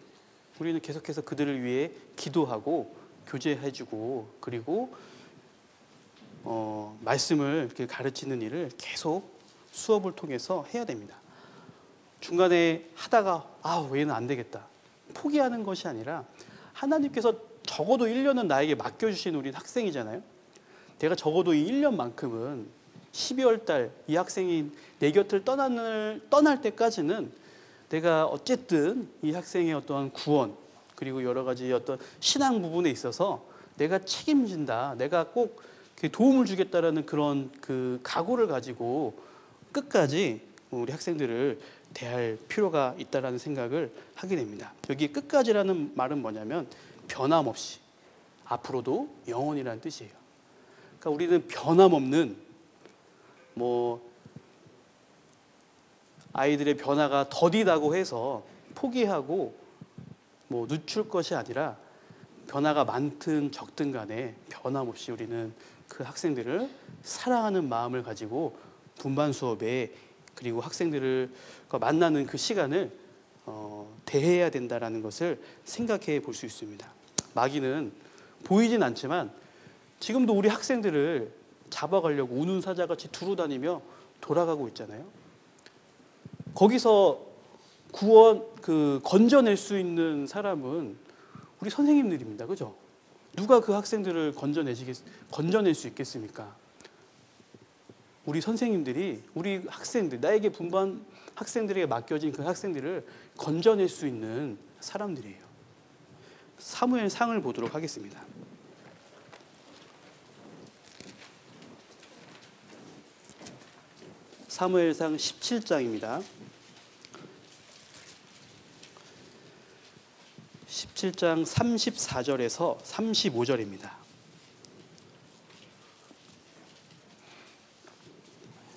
우리는 계속해서 그들을 위해 기도하고 교제해주고 그리고 말씀을 이렇게 가르치는 일을 계속 수업을 통해서 해야 됩니다. 중간에 하다가 얘는 안 되겠다 포기하는 것이 아니라 하나님께서 적어도 1년은 나에게 맡겨주신 우리 학생이잖아요. 내가 적어도 이 1년만큼은 12월 달 이 학생이 내 곁을 떠날 때까지는 내가 어쨌든 이 학생의 어떠한 구원 그리고 여러 가지 어떤 신앙 부분에 있어서 내가 책임진다. 내가 꼭 도움을 주겠다라는 그런 그 각오를 가지고 끝까지 우리 학생들을 대할 필요가 있다라는 생각을 하게 됩니다. 여기 끝까지라는 말은 뭐냐면 변함없이 앞으로도 영원이라는 뜻이에요. 그러니까 우리는 변함없는 아이들의 변화가 더디다고 해서 포기하고 늦출 것이 아니라 변화가 많든 적든 간에 변함없이 우리는 그 학생들을 사랑하는 마음을 가지고 분반 수업에, 그리고 학생들을 만나는 그 시간을 대해야 된다라는 것을 생각해 볼 수 있습니다. 마귀는 보이진 않지만 지금도 우리 학생들을 잡아가려고 우는 사자같이 두루 다니며 돌아가고 있잖아요. 거기서 건져낼 수 있는 사람은 우리 선생님들입니다. 그죠? 누가 그 학생들을 건져낼 수 있겠습니까? 우리 선생님들이 우리 학생들, 나에게 분반 학생들에게 맡겨진 그 학생들을 건져낼 수 있는 사람들이에요. 사무엘상을 보도록 하겠습니다. 사무엘상 17장입니다. 17장 34절에서 35절입니다.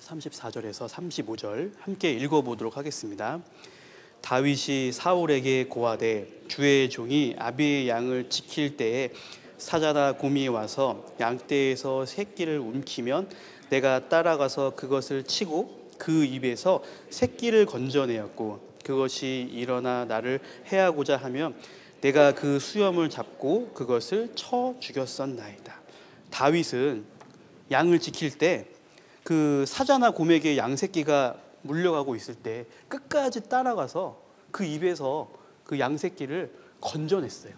34절에서 35절 함께 읽어보도록 하겠습니다. 다윗이 사울에게 고하되 주의 종이 아비의 양을 지킬 때에 사자나 곰이 와서 양떼에서 새끼를 움키면 내가 따라가서 그것을 치고 그 입에서 새끼를 건져내었고 그것이 일어나 나를 해하고자 하면 내가 그 수염을 잡고 그것을 쳐 죽였었나이다. 다윗은 양을 지킬 때 그 사자나 곰에게 양새끼가 물려가고 있을 때 끝까지 따라가서 그 입에서 그 양새끼를 건져냈어요.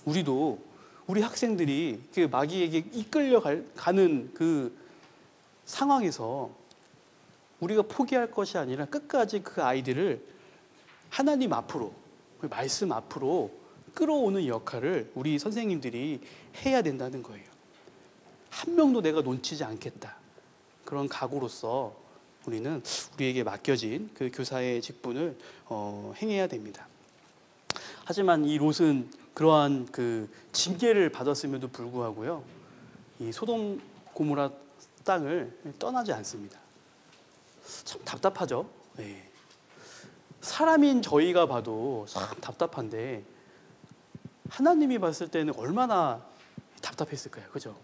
우리도 우리 학생들이 그 마귀에게 이끌려가는 그 상황에서 우리가 포기할 것이 아니라 끝까지 그 아이들을 하나님 앞으로, 말씀 앞으로 끌어오는 역할을 우리 선생님들이 해야 된다는 거예요. 한 명도 내가 놓치지 않겠다. 그런 각오로서 우리는 우리에게 맡겨진 그 교사의 직분을 행해야 됩니다. 하지만 이 롯은 그러한 그 징계를 받았음에도 불구하고요, 이 소돔 고모라 땅을 떠나지 않습니다. 참 답답하죠. 네. 사람인 저희가 봐도 참 답답한데 하나님이 봤을 때는 얼마나 답답했을까요? 그죠?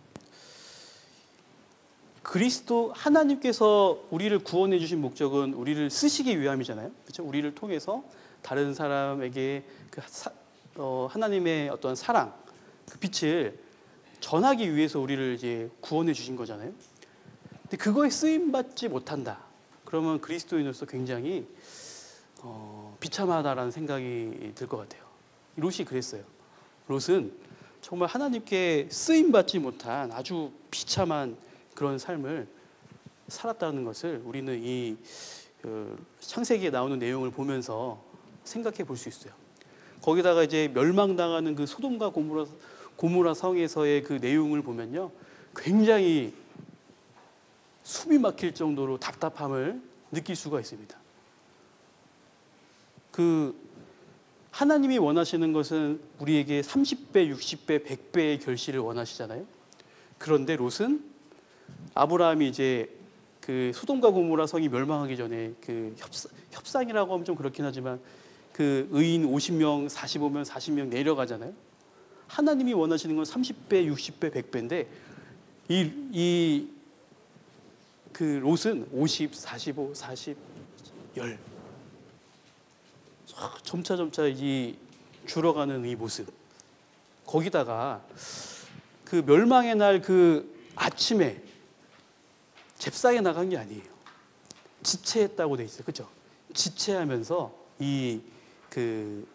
그리스도 하나님께서 우리를 구원해 주신 목적은 우리를 쓰시기 위함이잖아요. 그렇죠? 우리를 통해서 다른 사람에게 하나님의 어떤 사랑, 그 빛을 전하기 위해서 우리를 이제 구원해 주신 거잖아요. 근데 그거에 쓰임 받지 못한다. 그러면 그리스도인으로서 굉장히 비참하다라는 생각이 들 것 같아요. 롯이 그랬어요. 롯은 정말 하나님께 쓰임 받지 못한 아주 비참한 그런 삶을 살았다는 것을 우리는 이 창세기에 나오는 내용을 보면서 생각해 볼 수 있어요. 거기다가 이제 멸망당하는 그 소돔과 고모라 성에서의 그 내용을 보면요, 굉장히 숨이 막힐 정도로 답답함을 느낄 수가 있습니다. 그 하나님이 원하시는 것은 우리에게 30배, 60배, 100배의 결실을 원하시잖아요. 그런데 롯은 아브라함이 이제 그 소돔과 고모라 성이 멸망하기 전에 그 협상이라고 하면 좀 그렇긴 하지만 그 의인 50명, 45명, 40명 내려가잖아요. 하나님이 원하시는 건 30배, 60배, 100배인데 그 롯은 50, 45, 40, 10 점차 이 줄어가는 이 모습, 거기다가 그 멸망의 날 그 아침에 잽싸게 나간 게 아니에요. 지체했다고 돼 있어요. 그렇죠? 지체하면서 이 그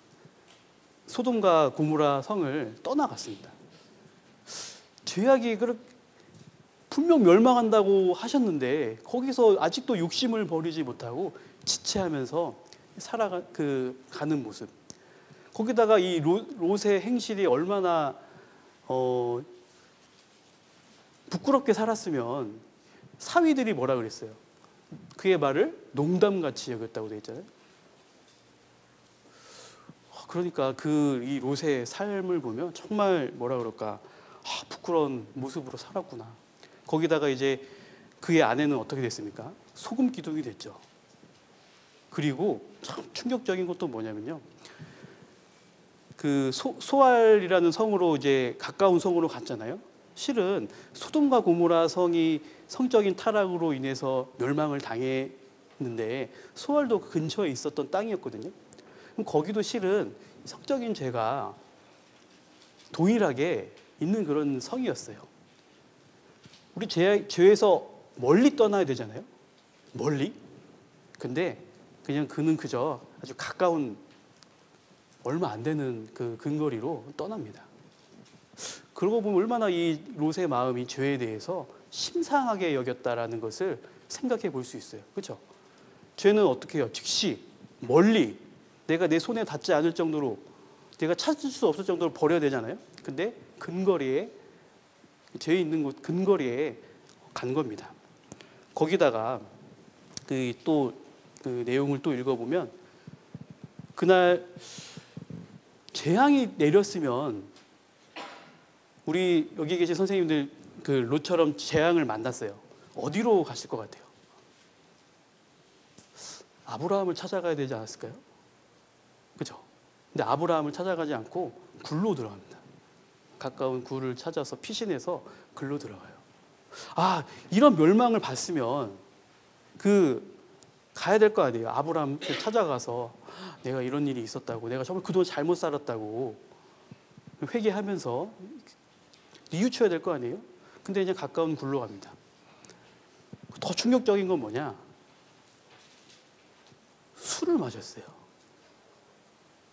소돔과 고모라 성을 떠나갔습니다. 죄악이 분명 멸망한다고 하셨는데 거기서 아직도 욕심을 버리지 못하고 지체하면서 가는 모습. 거기다가 이 롯의 행실이 얼마나 부끄럽게 살았으면 사위들이 뭐라 그랬어요? 그의 말을 농담같이 여겼다고 되어 있잖아요. 그러니까 이 롯의 삶을 보면 정말 뭐라 그럴까, 부끄러운 모습으로 살았구나. 거기다가 이제 그의 아내는 어떻게 됐습니까? 소금 기둥이 됐죠. 그리고 참 충격적인 것도 뭐냐면요, 그 소알이라는 성으로 이제 가까운 성으로 갔잖아요. 실은 소돔과 고모라 성이 성적인 타락으로 인해서 멸망을 당했는데 소알도 그 근처에 있었던 땅이었거든요. 그럼 거기도 실은 성적인 죄가 동일하게 있는 그런 성이었어요. 우리 죄에서 멀리 떠나야 되잖아요. 멀리. 근데 그냥 그는 그저 아주 가까운 얼마 안 되는 그 근거리로 떠납니다. 그러고 보면 얼마나 이 롯의 마음이 죄에 대해서 심상하게 여겼다라는 것을 생각해 볼 수 있어요. 그렇죠? 죄는 어떻게 해요? 즉시 멀리 내가 내 손에 닿지 않을 정도로 내가 찾을 수 없을 정도로 버려야 되잖아요. 근데 근거리에 죄 있는 곳 근거리에 간 겁니다. 거기다가 그 내용을 또 읽어보면 그날 재앙이 내렸으면 우리 여기 계신 선생님들 그 롯처럼 재앙을 만났어요. 어디로 가실 것 같아요? 아브라함을 찾아가야 되지 않았을까요? 그렇죠? 근데 아브라함을 찾아가지 않고 굴로 들어갑니다. 가까운 굴을 찾아서 피신해서 굴로 들어가요. 아, 이런 멸망을 봤으면 가야 될 거 아니에요. 아브라함 찾아가서 내가 이런 일이 있었다고, 내가 정말 그동안 잘못 살았다고 회개하면서 뉘우쳐야 될 거 아니에요. 근데 이제 가까운 굴로 갑니다. 더 충격적인 건 뭐냐? 술을 마셨어요.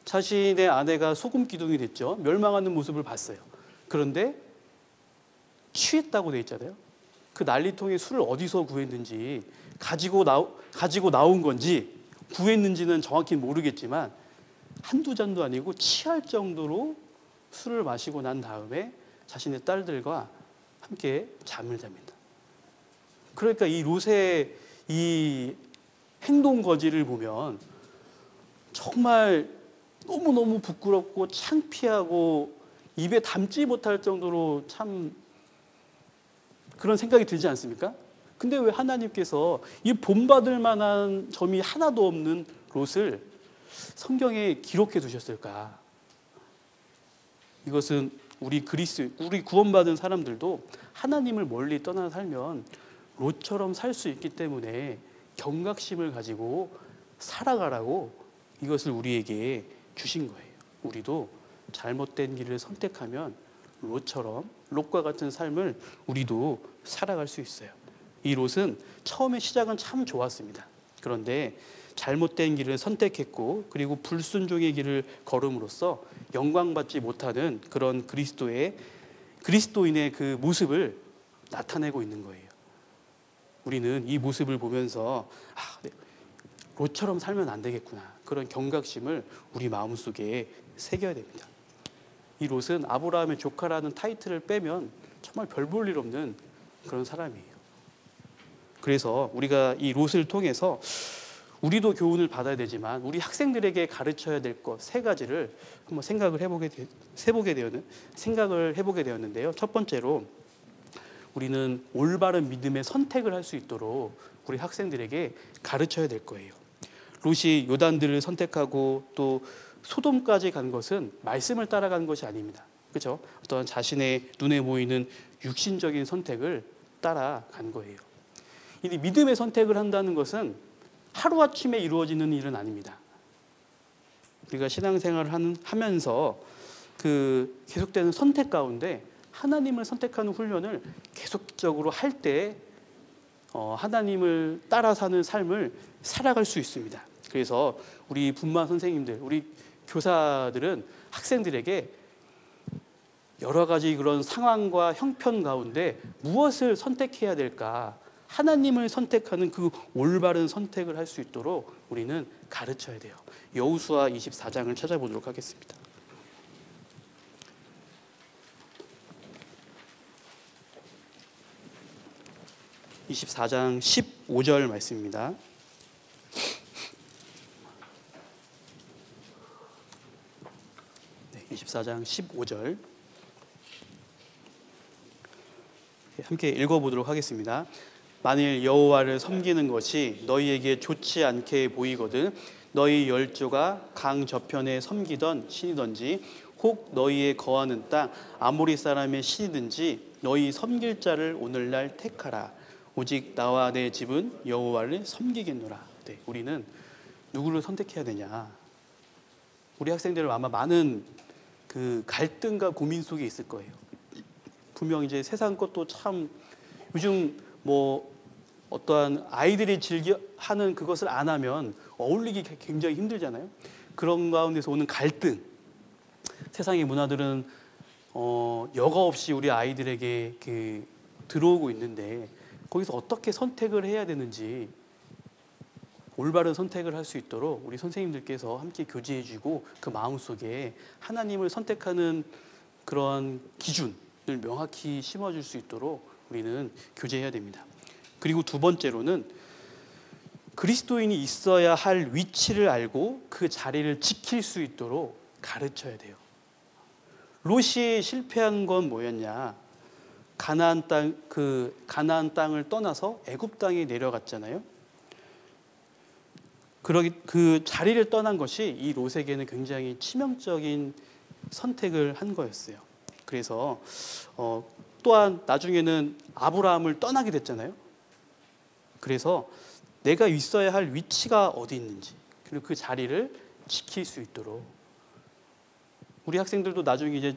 자신의 아내가 소금 기둥이 됐죠. 멸망하는 모습을 봤어요. 그런데 취했다고 돼 있잖아요. 그 난리통에 술을 어디서 구했는지, 가지고 나온 건지 구했는지는 정확히 모르겠지만 한두 잔도 아니고 취할 정도로 술을 마시고 난 다음에 자신의 딸들과 함께 잠을 잡니다. 그러니까 이 롯의 이 행동 거지를 보면 정말 너무너무 부끄럽고 창피하고 입에 담지 못할 정도로 참 그런 생각이 들지 않습니까? 근데 왜 하나님께서 이 본받을 만한 점이 하나도 없는 롯을 성경에 기록해 두셨을까? 이것은 우리 구원받은 사람들도 하나님을 멀리 떠나 살면 롯처럼 살 수 있기 때문에 경각심을 가지고 살아가라고 이것을 우리에게 주신 거예요. 우리도 잘못된 길을 선택하면 롯과 같은 삶을 우리도 살아갈 수 있어요. 이 롯은 처음에 시작은 참 좋았습니다. 그런데 잘못된 길을 선택했고 그리고 불순종의 길을 걸음으로써 영광받지 못하는 그런 그리스도인의 그 모습을 나타내고 있는 거예요. 우리는 이 모습을 보면서 롯처럼 살면 안 되겠구나. 그런 경각심을 우리 마음속에 새겨야 됩니다. 이 롯은 아브라함의 조카라는 타이틀을 빼면 정말 별 볼 일 없는 그런 사람이에요. 그래서 우리가 이 롯을 통해서 우리도 교훈을 받아야 되지만 우리 학생들에게 가르쳐야 될 것 세 가지를 한번 생각을 해보게 되었는데요. 첫 번째로 우리는 올바른 믿음의 선택을 할 수 있도록 우리 학생들에게 가르쳐야 될 거예요. 롯이 요단들을 선택하고 또 소돔까지 간 것은 말씀을 따라간 것이 아닙니다. 그렇죠? 어떤 자신의 눈에 보이는 육신적인 선택을 따라간 거예요. 이 믿음의 선택을 한다는 것은 하루아침에 이루어지는 일은 아닙니다. 우리가 신앙생활을 하면서 그 계속되는 선택 가운데 하나님을 선택하는 훈련을 계속적으로 할 때 하나님을 따라 사는 삶을 살아갈 수 있습니다. 그래서 우리 분만 선생님들, 우리 교사들은 학생들에게 여러 가지 그런 상황과 형편 가운데 무엇을 선택해야 될까? 하나님을 선택하는 그 올바른 선택을 할 수 있도록 우리는 가르쳐야 돼요. 여호수아 24장을 찾아보도록 하겠습니다. (24장 15절) 말씀입니다. 네, 24장 15절 함께 읽어보도록 하겠습니다. 만일 여호와를 섬기는 것이 너희에게 좋지 않게 보이거든 너희 열조가 강 저편에 섬기던 신이든지 혹 너희의 거하는 땅 아모리 사람의 신이든지 너희 섬길 자를 오늘날 택하라. 오직 나와 내 집은 여호와를 섬기겠노라. 네, 우리는 누구를 선택해야 되냐? 우리 학생들은 아마 많은 그 갈등과 고민 속에 있을 거예요. 분명 이제 세상 것도 참 요즘 뭐 어떠한 아이들이 즐겨 하는 그것을 안 하면 어울리기 굉장히 힘들잖아요. 그런 가운데서 오는 갈등. 세상의 문화들은 여과 없이 우리 아이들에게 들어오고 있는데 거기서 어떻게 선택을 해야 되는지 올바른 선택을 할 수 있도록 우리 선생님들께서 함께 교제해 주고 그 마음속에 하나님을 선택하는 그런 기준을 명확히 심어줄 수 있도록 우리는 교제해야 됩니다. 그리고 두 번째로는 그리스도인이 있어야 할 위치를 알고 그 자리를 지킬 수 있도록 가르쳐야 돼요. 롯이 실패한 건 뭐였냐? 가나안 땅을 떠나서 애굽 땅에 내려갔잖아요. 그 자리를 떠난 것이 이 롯에게는 굉장히 치명적인 선택을 한 거였어요. 그래서 또한 나중에는 아브라함을 떠나게 됐잖아요. 그래서 내가 있어야 할 위치가 어디 있는지 그리고 그 자리를 지킬 수 있도록 우리 학생들도 나중에 이제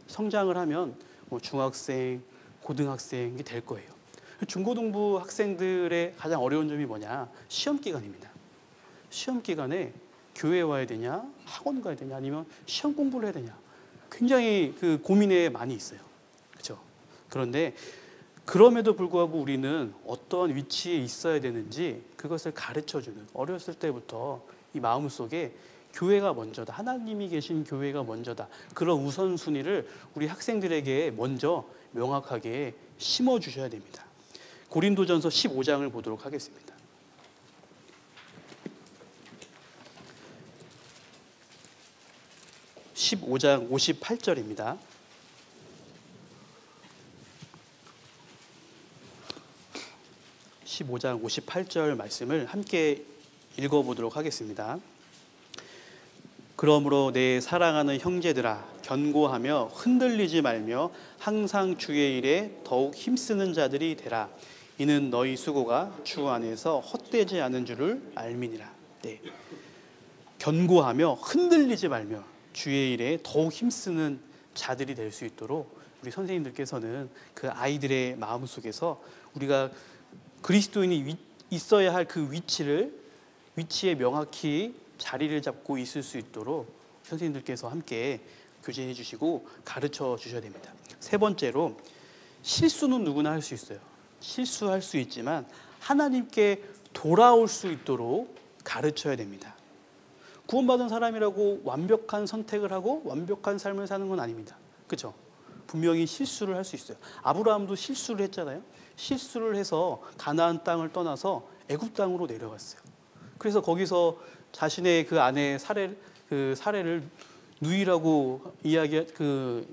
성장을 하면 뭐 중학생, 고등학생이 될 거예요. 중고등부 학생들의 가장 어려운 점이 뭐냐? 시험 기간입니다. 시험 기간에 교회 와야 되냐, 학원 가야 되냐, 아니면 시험 공부를 해야 되냐. 굉장히 그 고민에 많이 있어요. 그렇죠? 그런데 그럼에도 불구하고 우리는 어떤 위치에 있어야 되는지 그것을 가르쳐주는 어렸을 때부터 이 마음속에 교회가 먼저다. 하나님이 계신 교회가 먼저다. 그런 우선순위를 우리 학생들에게 먼저 명확하게 심어주셔야 됩니다. 고린도전서 15장을 보도록 하겠습니다. 15장 58절입니다. 15장 58절 말씀을 함께 읽어보도록 하겠습니다. 그러므로 내 사랑하는 형제들아 견고하며 흔들리지 말며 항상 주의 일에 더욱 힘쓰는 자들이 되라. 이는 너희 수고가 주 안에서 헛되지 않은 줄을 알미니라. 네. 견고하며 흔들리지 말며 주의 일에 더욱 힘쓰는 자들이 될 수 있도록 우리 선생님들께서는 그 아이들의 마음속에서 우리가 그리스도인이 있어야 할 그 위치에 명확히 자리를 잡고 있을 수 있도록 선생님들께서 함께 교제해 주시고 가르쳐 주셔야 됩니다. 세 번째로 실수는 누구나 할 수 있어요. 실수할 수 있지만 하나님께 돌아올 수 있도록 가르쳐야 됩니다. 구원받은 사람이라고 완벽한 선택을 하고 완벽한 삶을 사는 건 아닙니다. 그렇죠? 분명히 실수를 할 수 있어요. 아브라함도 실수를 했잖아요. 실수를 해서 가나안 땅을 떠나서 애굽 땅으로 내려갔어요. 그래서 거기서 자신의 그 아내의 사례를 누이라고 이야기하는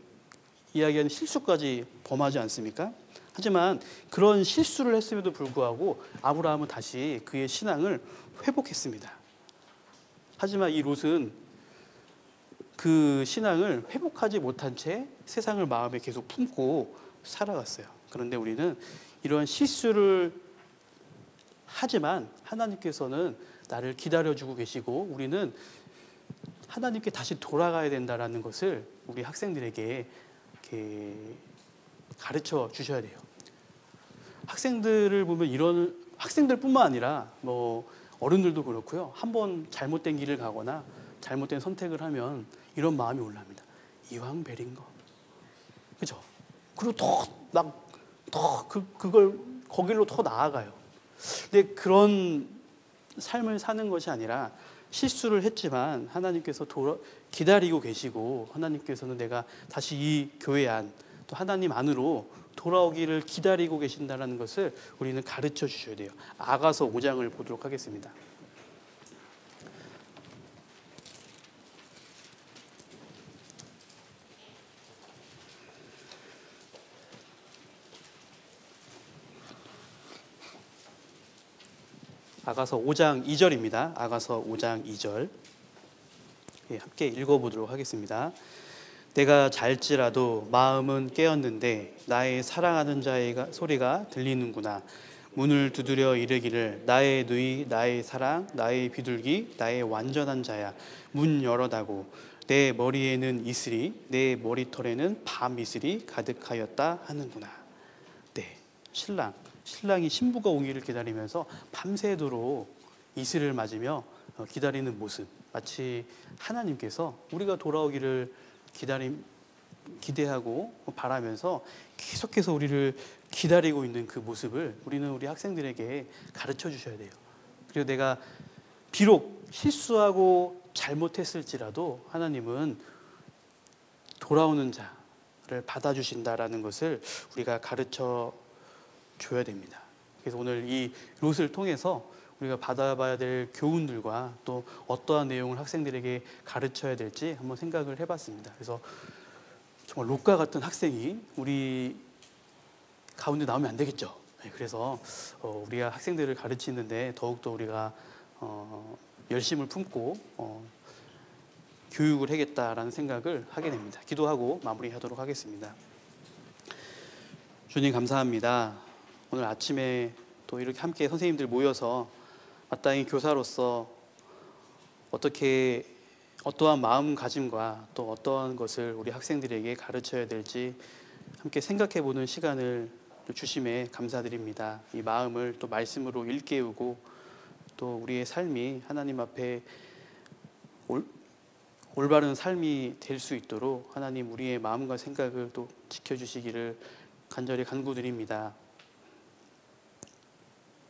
실수까지 범하지 않습니까? 하지만 그런 실수를 했음에도 불구하고 아브라함은 다시 그의 신앙을 회복했습니다. 하지만 이 롯은 그 신앙을 회복하지 못한 채 세상을 마음에 계속 품고 살아갔어요. 그런데 우리는 이런 실수를 하지만 하나님께서는 나를 기다려주고 계시고 우리는 하나님께 다시 돌아가야 된다는 것을 우리 학생들에게 이렇게 가르쳐 주셔야 돼요. 학생들을 보면 이런 학생들뿐만 아니라 뭐 어른들도 그렇고요. 한번 잘못된 길을 가거나 잘못된 선택을 하면 이런 마음이 올라옵니다. 이왕 베린 거, 그죠? 그리고 그걸 거길로 더 나아가요. 근데 그런 삶을 사는 것이 아니라 실수를 했지만 하나님께서 기다리고 계시고 하나님께서는 내가 다시 이 교회 안 또 하나님 안으로 돌아오기를 기다리고 계신다는 것을 우리는 가르쳐 주셔야 돼요. 아가서 5장을 보도록 하겠습니다. 아가서 5장 2절입니다. 아가서 5장 2절. 예, 함께 읽어보도록 하겠습니다. 내가 잘지라도 마음은 깨었는데 나의 사랑하는 자의 소리가 들리는구나. 문을 두드려 이르기를 나의 누이 나의 사랑 나의 비둘기 나의 완전한 자야 문 열어다고. 내 머리에는 이슬이 내 머리털에는 밤 이슬이 가득하였다 하는구나. 네, 신랑이 신부가 오기를 기다리면서 밤새도록 이슬을 맞으며 기다리는 모습, 마치 하나님께서 우리가 돌아오기를 기대하고 바라면서 계속해서 우리를 기다리고 있는 그 모습을 우리는 우리 학생들에게 가르쳐 주셔야 돼요. 그리고 내가 비록 실수하고 잘못했을지라도 하나님은 돌아오는 자를 받아주신다라는 것을 우리가 가르쳐 줘야 됩니다. 그래서 오늘 이 롯을 통해서 우리가 받아봐야 될 교훈들과 또 어떠한 내용을 학생들에게 가르쳐야 될지 한번 생각을 해봤습니다. 그래서 정말 롯과 같은 학생이 우리 가운데 나오면 안 되겠죠. 그래서 우리가 학생들을 가르치는데 더욱더 우리가 열심을 품고 교육을 해야겠다라는 생각을 하게 됩니다. 기도하고 마무리하도록 하겠습니다. 주님 감사합니다. 오늘 아침에 또 이렇게 함께 선생님들 모여서 마땅히 교사로서 어떠한 마음가짐과 또 어떠한 것을 우리 학생들에게 가르쳐야 될지 함께 생각해보는 시간을 주심에 감사드립니다. 이 마음을 또 말씀으로 일깨우고 또 우리의 삶이 하나님 앞에 올바른 삶이 될 수 있도록 하나님 우리의 마음과 생각을 또 지켜주시기를 간절히 간구드립니다.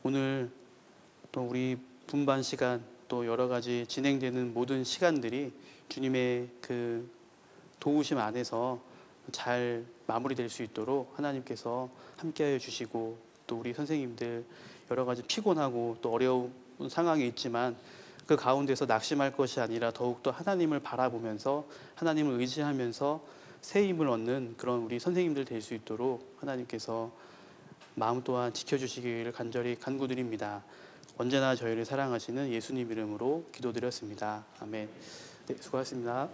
오늘 또 우리 분반 시간 또 여러 가지 진행되는 모든 시간들이 주님의 그 도우심 안에서 잘 마무리될 수 있도록 하나님께서 함께하여 주시고 또 우리 선생님들 여러 가지 피곤하고 또 어려운 상황이 있지만 그 가운데서 낙심할 것이 아니라 더욱더 하나님을 바라보면서 하나님을 의지하면서 새 힘을 얻는 그런 우리 선생님들 될 수 있도록 하나님께서 마음 또한 지켜주시기를 간절히 간구드립니다. 언제나 저희를 사랑하시는 예수님 이름으로 기도드렸습니다. 아멘. 네, 수고하셨습니다.